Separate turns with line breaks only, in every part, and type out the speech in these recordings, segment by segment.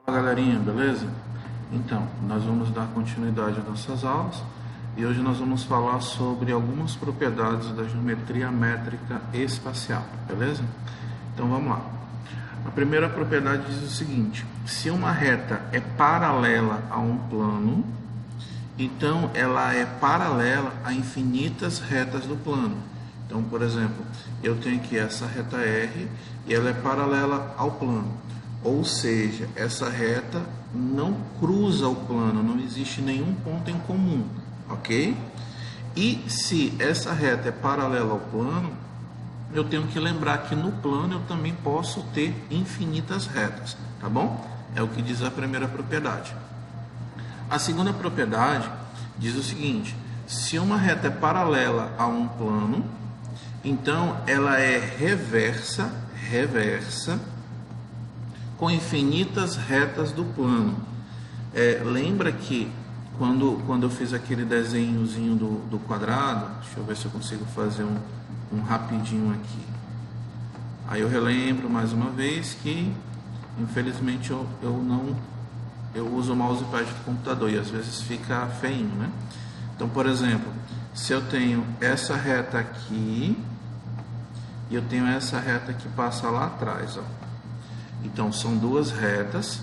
Fala galerinha, beleza? Então, nós vamos dar continuidade às nossas aulas e hoje nós vamos falar sobre algumas propriedades da geometria métrica espacial, beleza? Então vamos lá. A primeira propriedade diz o seguinte: se uma reta é paralela a um plano, então ela é paralela a infinitas retas do plano. Então, por exemplo, eu tenho aqui essa reta R e ela é paralela ao plano. Ou seja, essa reta não cruza o plano, não existe nenhum ponto em comum, ok? E se essa reta é paralela ao plano, eu tenho que lembrar que no plano eu também posso ter infinitas retas, tá bom? É o que diz a primeira propriedade. A segunda propriedade diz o seguinte: se uma reta é paralela a um plano, então ela é reversa com infinitas retas do plano. Lembra que quando eu fiz aquele desenhozinho do quadrado, deixa eu ver se eu consigo fazer um rapidinho aqui. Aí eu relembro mais uma vez que infelizmente eu uso o mousepad do computador e às vezes fica feinho, né? Então, por exemplo, se eu tenho essa reta aqui e eu tenho essa reta que passa lá atrás, ó. Então, são duas retas.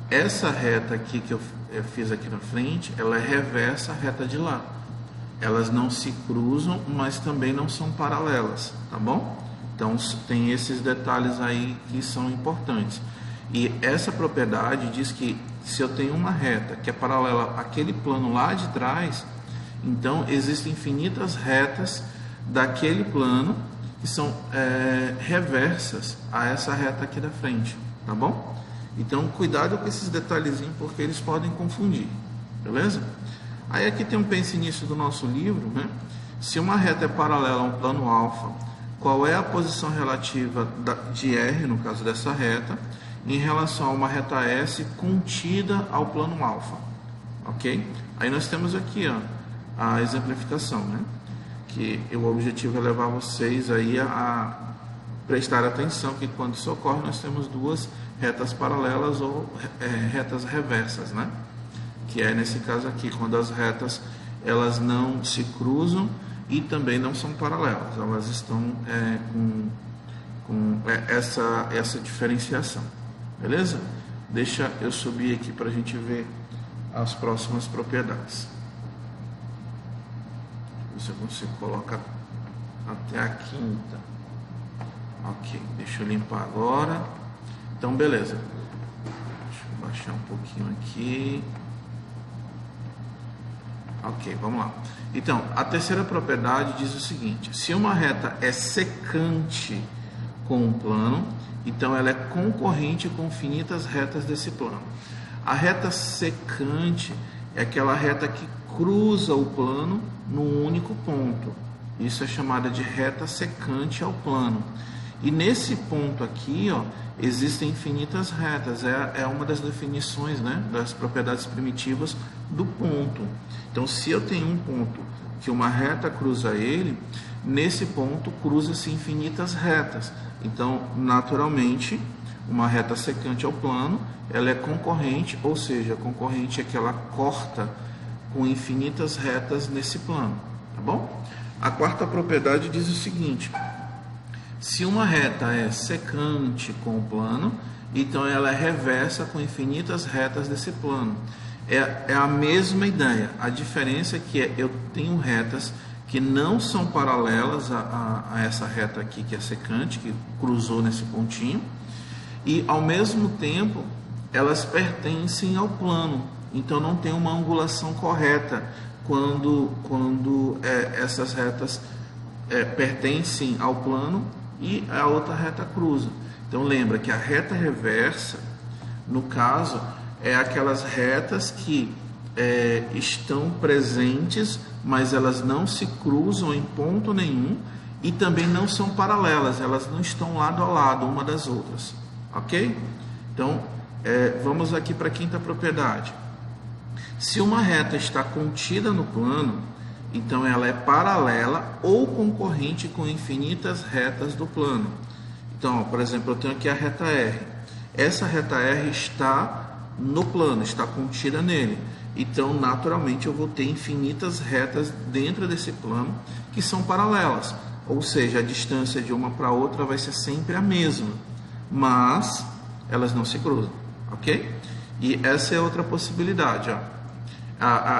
Essa reta aqui que eu fiz aqui na frente, ela é reversa à reta de lá. Elas não se cruzam, mas também não são paralelas, tá bom? Então, tem esses detalhes aí que são importantes. E essa propriedade diz que se eu tenho uma reta que é paralela àquele plano lá de trás, então existem infinitas retas daquele plano que são reversas a essa reta aqui da frente, tá bom? Então, cuidado com esses detalhezinhos, porque eles podem confundir, beleza? Aí aqui tem um pense nisso do nosso livro, né? Se uma reta é paralela a um plano alfa, qual é a posição relativa de R, no caso dessa reta, em relação a uma reta S contida ao plano alfa, ok? Aí nós temos aqui, ó, a exemplificação, né? Que o objetivo é levar vocês aí a prestar atenção que quando isso ocorre nós temos duas retas paralelas ou retas reversas, né? Que é nesse caso aqui, quando as retas elas não se cruzam e também não são paralelas, elas estão com essa diferenciação, beleza? Deixa eu subir aqui para a gente ver as próximas propriedades. Se eu consigo colocar até a quinta. Ok, deixa eu limpar agora. Então, beleza. Deixa eu baixar um pouquinho aqui. Ok, vamos lá. Então, a terceira propriedade diz o seguinte: se uma reta é secante com um plano, então ela é concorrente com infinitas retas desse plano. A reta secante é aquela reta que cruza o plano num único ponto. Isso é chamada de reta secante ao plano. E nesse ponto aqui, ó, existem infinitas retas. É uma das definições, né, das propriedades primitivas do ponto. Então, se eu tenho um ponto que uma reta cruza ele, nesse ponto cruza-se infinitas retas. Então, naturalmente, uma reta secante ao plano, ela é concorrente, ou seja, concorrente é que ela corta com infinitas retas nesse plano, tá bom? A quarta propriedade diz o seguinte: se uma reta é secante com o plano, então ela é reversa com infinitas retas desse plano. É a mesma ideia, a diferença é que eu tenho retas que não são paralelas a essa reta aqui que é secante, que cruzou nesse pontinho, e ao mesmo tempo elas pertencem ao plano. Então não tem uma angulação correta quando essas retas pertencem ao plano e a outra reta cruza. Então lembra que a reta reversa, no caso, é aquelas retas que estão presentes, mas elas não se cruzam em ponto nenhum e também não são paralelas, elas não estão lado a lado uma das outras, ok? Então vamos aqui para a quinta propriedade. Se uma reta está contida no plano, então ela é paralela ou concorrente com infinitas retas do plano. Então, por exemplo, eu tenho aqui a reta R. Essa reta R está no plano, está contida nele. Então, naturalmente, eu vou ter infinitas retas dentro desse plano que são paralelas. Ou seja, a distância de uma para outra vai ser sempre a mesma, mas elas não se cruzam, ok? E essa é outra possibilidade, ó.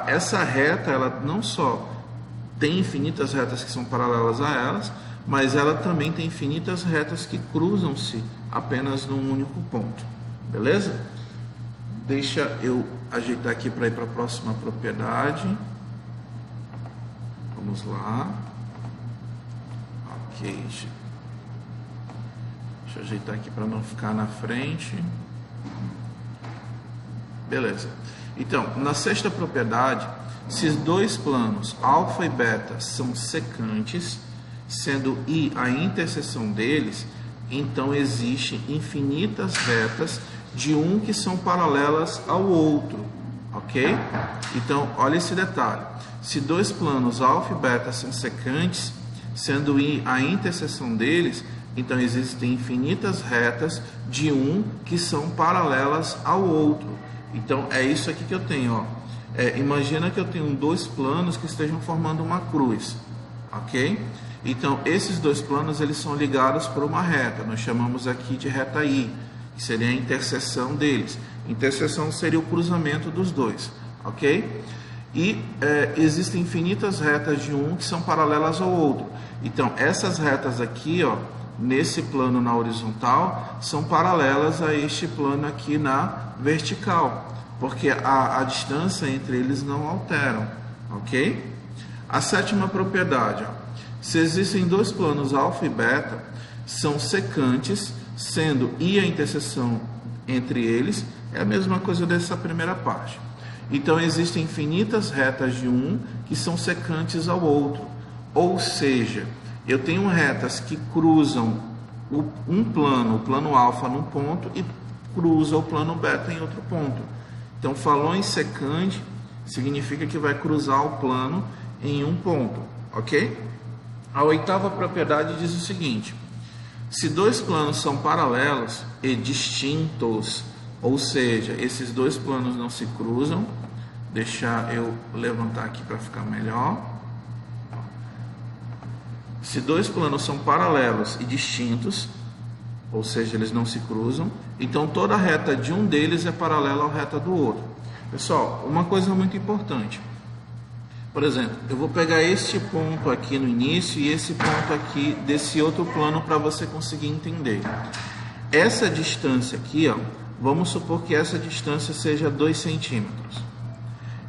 Essa reta, ela não só tem infinitas retas que são paralelas a elas, mas ela também tem infinitas retas que cruzam-se apenas num único ponto, beleza? Deixa eu ajeitar aqui para ir para a próxima propriedade. Vamos lá. Ok. Deixa eu ajeitar aqui para não ficar na frente. Beleza. Então, na sexta propriedade, se os dois planos alfa e beta são secantes, sendo I a interseção deles, então existem infinitas retas de um que são paralelas ao outro, ok? Então, olha esse detalhe. Se dois planos alfa e beta são secantes, sendo I a interseção deles, então existem infinitas retas de um que são paralelas ao outro. Então, é isso aqui que eu tenho, ó. Imagina que eu tenho dois planos que estejam formando uma cruz, ok? Então, esses dois planos, eles são ligados por uma reta. Nós chamamos aqui de reta I, que seria a interseção deles. Interseção seria o cruzamento dos dois, ok? E existem infinitas retas de um que são paralelas ao outro. Então, essas retas aqui, ó, nesse plano na horizontal, são paralelas a este plano aqui na vertical, porque a distância entre eles não alteram, ok? A sétima propriedade, ó, se existem dois planos alfa e beta, são secantes, sendo I a interseção entre eles, é a mesma coisa dessa primeira parte. Então, existem infinitas retas de um que são secantes ao outro, ou seja, eu tenho retas que cruzam um plano, o plano alfa num ponto e cruza o plano beta em outro ponto. Então, falou em secante, significa que vai cruzar o plano em um ponto, ok? A oitava propriedade diz o seguinte: se dois planos são paralelos e distintos, ou seja, esses dois planos não se cruzam, deixa eu levantar aqui para ficar melhor. Se dois planos são paralelos e distintos, ou seja, eles não se cruzam, então toda reta de um deles é paralela à reta do outro. Pessoal, uma coisa muito importante. Por exemplo, eu vou pegar este ponto aqui no início e esse ponto aqui desse outro plano para você conseguir entender. Essa distância aqui, ó, vamos supor que essa distância seja 2 centímetros.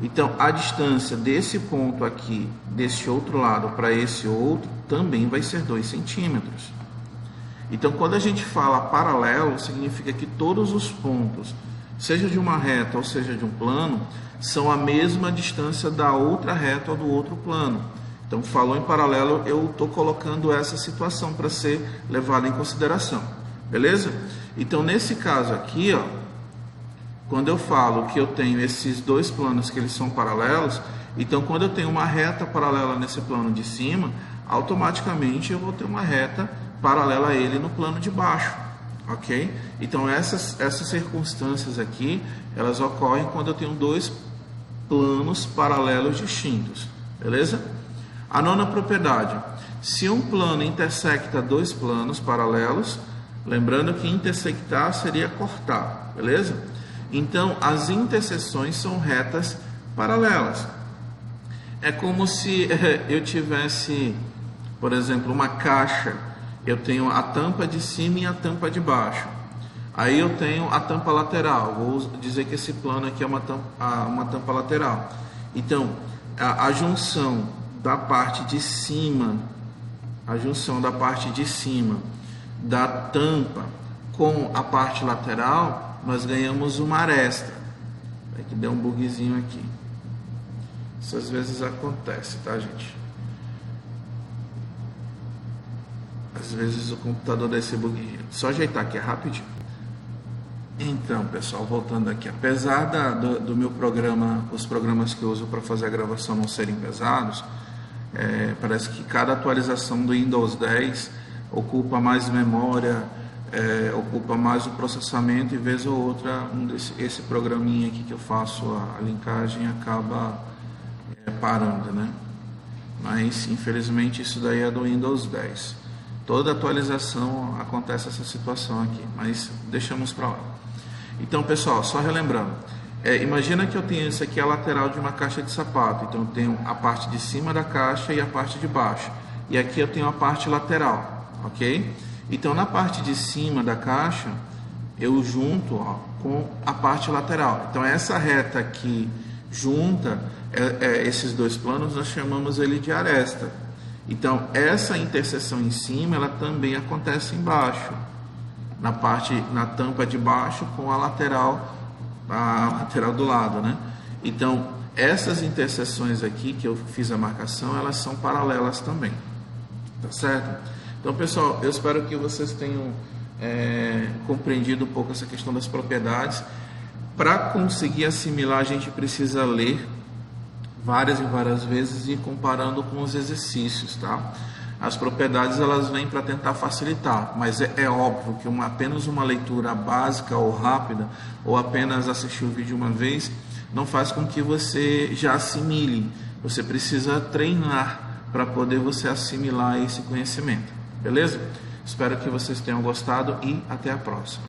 Então, a distância desse ponto aqui, desse outro lado para esse outro, também vai ser 2 centímetros. Então, quando a gente fala paralelo, significa que todos os pontos, seja de uma reta ou seja de um plano, são a mesma distância da outra reta ou do outro plano. Então, falou em paralelo, eu estou colocando essa situação para ser levada em consideração. Beleza? Então, nesse caso aqui, ó, quando eu falo que eu tenho esses dois planos que eles são paralelos, então quando eu tenho uma reta paralela nesse plano de cima, automaticamente eu vou ter uma reta paralela a ele no plano de baixo, ok? Então essas circunstâncias aqui, elas ocorrem quando eu tenho dois planos paralelos distintos, beleza? A nona propriedade: se um plano intersecta dois planos paralelos, lembrando que intersectar seria cortar, beleza? Então, as interseções são retas paralelas. É como se eu tivesse, por exemplo, uma caixa. Eu tenho a tampa de cima e a tampa de baixo. Aí eu tenho a tampa lateral. Vou dizer que esse plano aqui é uma tampa lateral. Então, a junção da parte de cima, da tampa com a parte lateral, nós ganhamos uma aresta. É que deu um bugzinho aqui. Isso às vezes acontece, tá, gente? Às vezes o computador dá esse bugzinho. Só ajeitar aqui, é rapidinho. Então, pessoal, voltando aqui. Apesar do meu programa, os programas que eu uso para fazer a gravação não serem pesados, parece que cada atualização do Windows 10 ocupa mais memória, ocupa mais o processamento e vez ou outra esse programinha aqui que eu faço a linkagem acaba parando, né? Mas infelizmente isso daí é do Windows 10. Toda atualização acontece essa situação aqui, mas deixamos para lá. Então, pessoal, só relembrando, imagina que eu tenho isso aqui a lateral de uma caixa de sapato. Então eu tenho a parte de cima da caixa e a parte de baixo, e aqui eu tenho a parte lateral, ok? Então na parte de cima da caixa eu junto com a parte lateral. Então essa reta aqui junta esses dois planos, nós chamamos ele de aresta. Então essa interseção em cima, ela também acontece embaixo, na tampa de baixo com a lateral do lado, né? Então essas interseções aqui que eu fiz a marcação, elas são paralelas também, tá certo? Então, pessoal, eu espero que vocês tenham compreendido um pouco essa questão das propriedades. Para conseguir assimilar, a gente precisa ler várias e várias vezes e ir comparando com os exercícios, tá? As propriedades, elas vêm para tentar facilitar, mas é óbvio que apenas uma leitura básica ou rápida, ou apenas assistir o vídeo uma vez, não faz com que você já assimile. Você precisa treinar para poder você assimilar esse conhecimento. Beleza? Espero que vocês tenham gostado e até a próxima.